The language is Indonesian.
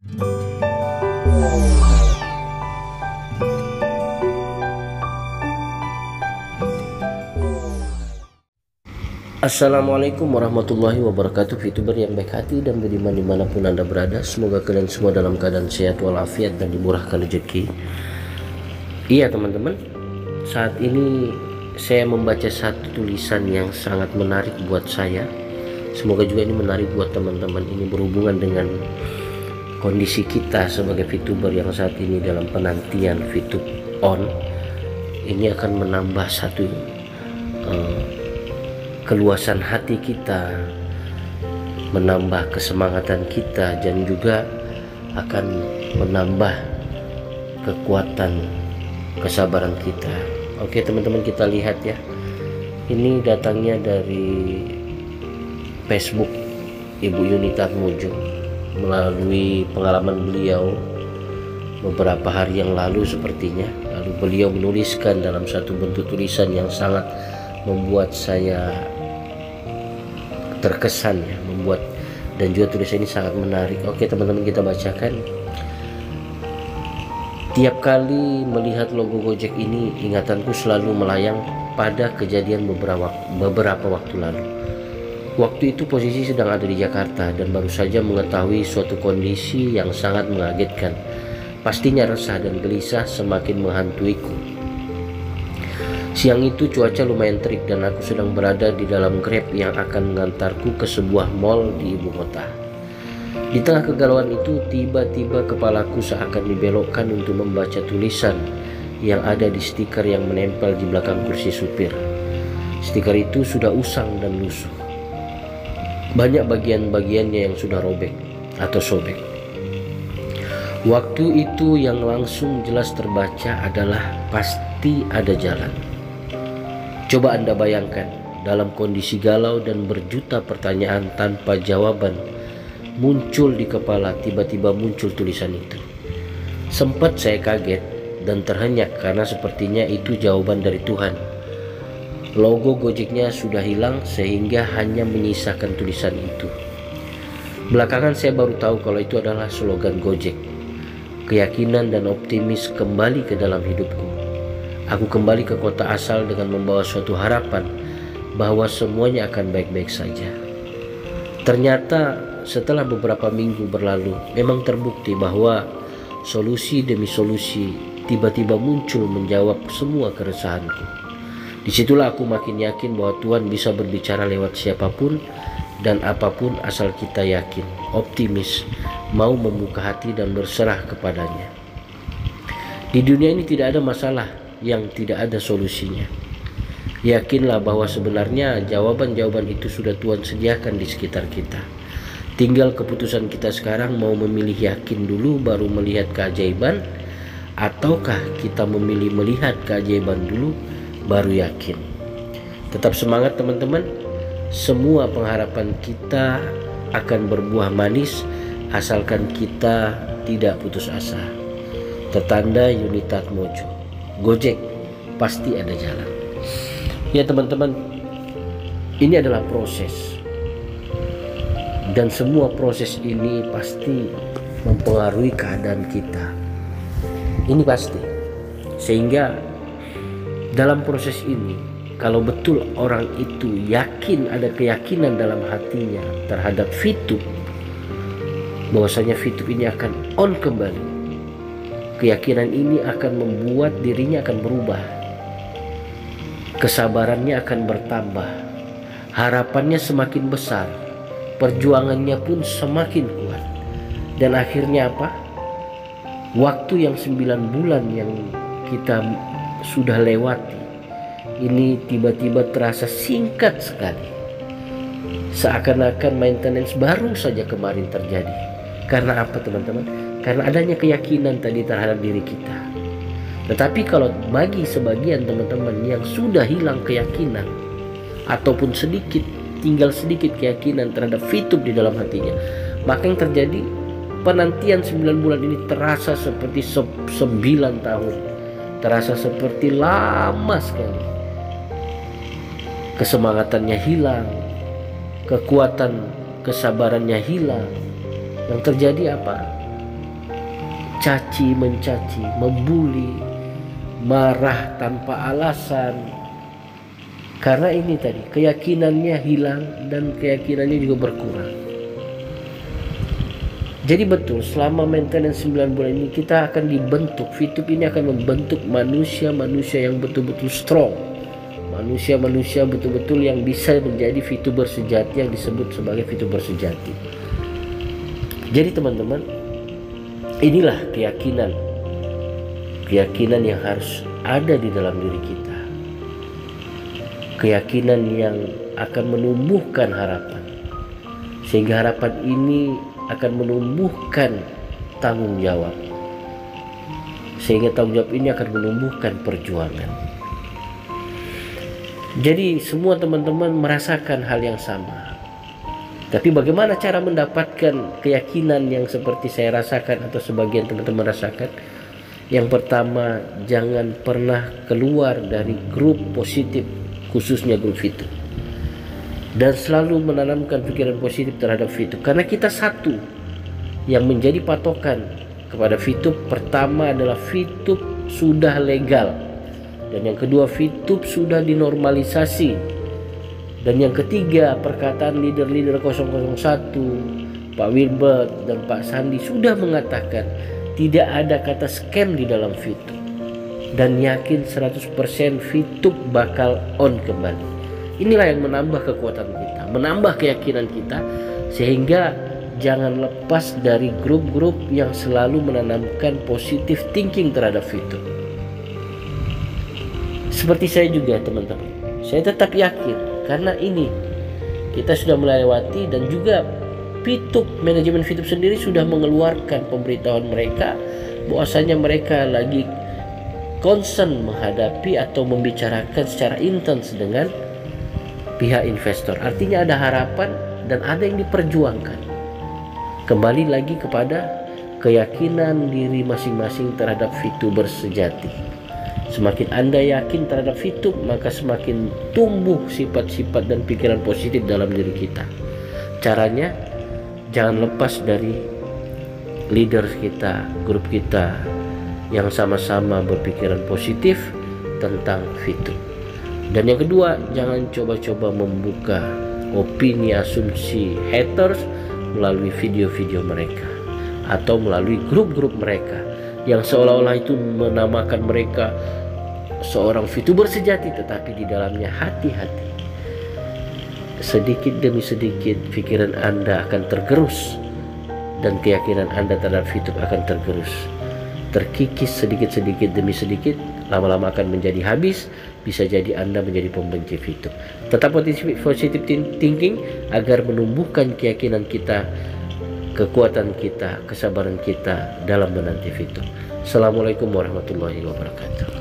Assalamualaikum warahmatullahi wabarakatuh, VTuber yang baik hati dan beriman dimanapun Anda berada. Semoga kalian semua dalam keadaan sehat walafiat dan dimurahkan rezeki. Iya teman-teman, saat ini saya membaca satu tulisan yang sangat menarik buat saya. Semoga juga ini menarik buat teman-teman. Ini berhubungan dengan kondisi kita sebagai VTuber yang saat ini dalam penantian VTube on. Ini akan menambah satu keluasan hati kita, menambah kesemangatan kita, dan juga akan menambah kekuatan kesabaran kita. Oke teman-teman, kita lihat ya. Ini datangnya dari Facebook Ibu Yunita Atmojo melalui pengalaman beliau beberapa hari yang lalu sepertinya. Lalu beliau menuliskan dalam satu bentuk tulisan yang sangat membuat saya terkesan ya, dan juga tulisan ini sangat menarik. Oke teman-teman, kita bacakan. Tiap kali melihat logo Gojek ini, ingatanku selalu melayang pada kejadian beberapa waktu lalu. Waktu itu posisi sedang ada di Jakarta dan baru saja mengetahui suatu kondisi yang sangat mengagetkan. Pastinya resah dan gelisah semakin menghantuiku. Siang itu cuaca lumayan terik dan aku sedang berada di dalam Grab yang akan mengantarku ke sebuah mall di ibu kota. Di tengah kegalauan itu, tiba-tiba kepalaku seakan dibelokkan untuk membaca tulisan yang ada di stiker yang menempel di belakang kursi supir. Stiker itu sudah usang dan lusuh. Banyak bagian-bagiannya yang sudah robek atau sobek. Waktu itu yang langsung jelas terbaca adalah pasti ada jalan. Coba Anda bayangkan, dalam kondisi galau dan berjuta pertanyaan tanpa jawaban muncul di kepala, tiba-tiba muncul tulisan itu. Sempat saya kaget dan terhenyak karena sepertinya itu jawaban dari Tuhan. Logo Gojeknya sudah hilang sehingga hanya menyisakan tulisan itu. Belakangan saya baru tahu kalau itu adalah slogan Gojek. Keyakinan dan optimis kembali ke dalam hidupku. Aku kembali ke kota asal dengan membawa suatu harapan bahwa semuanya akan baik-baik saja. Ternyata setelah beberapa minggu berlalu, memang terbukti bahwa solusi demi solusi tiba-tiba muncul menjawab semua keresahanku. Disitulah aku makin yakin bahwa Tuhan bisa berbicara lewat siapapun dan apapun asal kita yakin, optimis, mau membuka hati dan berserah kepadanya. Di dunia ini tidak ada masalah yang tidak ada solusinya. Yakinlah bahwa sebenarnya jawaban-jawaban itu sudah Tuhan sediakan di sekitar kita. Tinggal keputusan kita sekarang mau memilih yakin dulu baru melihat keajaiban, ataukah kita memilih melihat keajaiban dulu baru yakin. Tetap semangat teman-teman. Semua pengharapan kita akan berbuah manis asalkan kita tidak putus asa. Tertanda Yunita Atmojo. Gojek pasti ada jalan. Ya teman-teman, ini adalah proses, dan semua proses ini pasti mempengaruhi keadaan kita. Ini pasti. Sehingga dalam proses ini, kalau betul orang itu yakin, ada keyakinan dalam hatinya terhadap VTube, bahwasanya VTube ini akan on kembali, keyakinan ini akan membuat dirinya akan berubah. Kesabarannya akan bertambah. Harapannya semakin besar. Perjuangannya pun semakin kuat. Dan akhirnya apa? Waktu yang 9 bulan yang kita sudah lewati, ini tiba-tiba terasa singkat sekali. Seakan-akan maintenance baru saja kemarin terjadi. Karena apa teman-teman? Karena adanya keyakinan tadi terhadap diri kita. Tetapi kalau bagi sebagian teman-teman yang sudah hilang keyakinan, ataupun tinggal sedikit keyakinan terhadap VTube di dalam hatinya, maka yang terjadi, penantian 9 bulan ini terasa seperti 9 tahun. Terasa seperti lama sekali. Kesemangatannya hilang, kekuatan kesabarannya hilang. Yang terjadi apa? mencaci, membuli, marah tanpa alasan. Karena ini tadi keyakinannya hilang dan keyakinannya juga berkurang. Jadi betul, selama maintenance 9 bulan ini kita akan dibentuk, VTube ini akan membentuk manusia-manusia yang betul-betul strong, manusia-manusia betul-betul yang bisa menjadi VTuber sejati, yang disebut sebagai VTuber sejati. Jadi teman-teman, inilah keyakinan yang harus ada di dalam diri kita, keyakinan yang akan menumbuhkan harapan, sehingga harapan ini akan menumbuhkan tanggung jawab, sehingga tanggung jawab ini akan menumbuhkan perjuangan. Jadi semua teman-teman merasakan hal yang sama. Tapi bagaimana cara mendapatkan keyakinan yang seperti saya rasakan atau sebagian teman-teman rasakan? Yang pertama, jangan pernah keluar dari grup positif, khususnya grup VTube, dan selalu menanamkan pikiran positif terhadap VTube. Karena kita satu yang menjadi patokan kepada VTube. Pertama adalah VTube sudah legal, dan yang kedua VTube sudah dinormalisasi, dan yang ketiga perkataan leader-leader 001, Pak Wilbert dan Pak Sandi sudah mengatakan tidak ada kata scam di dalam VTube, dan yakin 100% VTube bakal on kembali. Inilah yang menambah kekuatan kita, menambah keyakinan kita, sehingga jangan lepas dari grup-grup yang selalu menanamkan positive thinking terhadap VTube. Seperti saya juga teman-teman, saya tetap yakin karena ini kita sudah melewati, dan juga VTube, manajemen VTube sendiri sudah mengeluarkan pemberitahuan mereka bahwasanya mereka lagi concern menghadapi atau membicarakan secara intens dengan pihak investor. Artinya ada harapan dan ada yang diperjuangkan. Kembali lagi kepada keyakinan diri masing-masing terhadap VTuber sejati. Semakin Anda yakin terhadap VTube, maka semakin tumbuh sifat-sifat dan pikiran positif dalam diri kita. Caranya, jangan lepas dari leader kita, grup kita yang sama-sama berpikiran positif tentang VTube. Dan yang kedua, jangan coba-coba membuka opini asumsi haters melalui video-video mereka atau melalui grup-grup mereka yang seolah-olah itu menamakan mereka seorang VTuber sejati, tetapi di dalamnya hati-hati. Sedikit demi sedikit pikiran Anda akan tergerus, dan keyakinan Anda terhadap VTube akan tergerus, terkikis sedikit demi sedikit, lama-lama akan menjadi habis. Bisa jadi Anda menjadi pembenci VTube. Tetap positive thinking agar menumbuhkan keyakinan kita, kekuatan kita, kesabaran kita dalam menanti VTube. Assalamualaikum warahmatullahi wabarakatuh.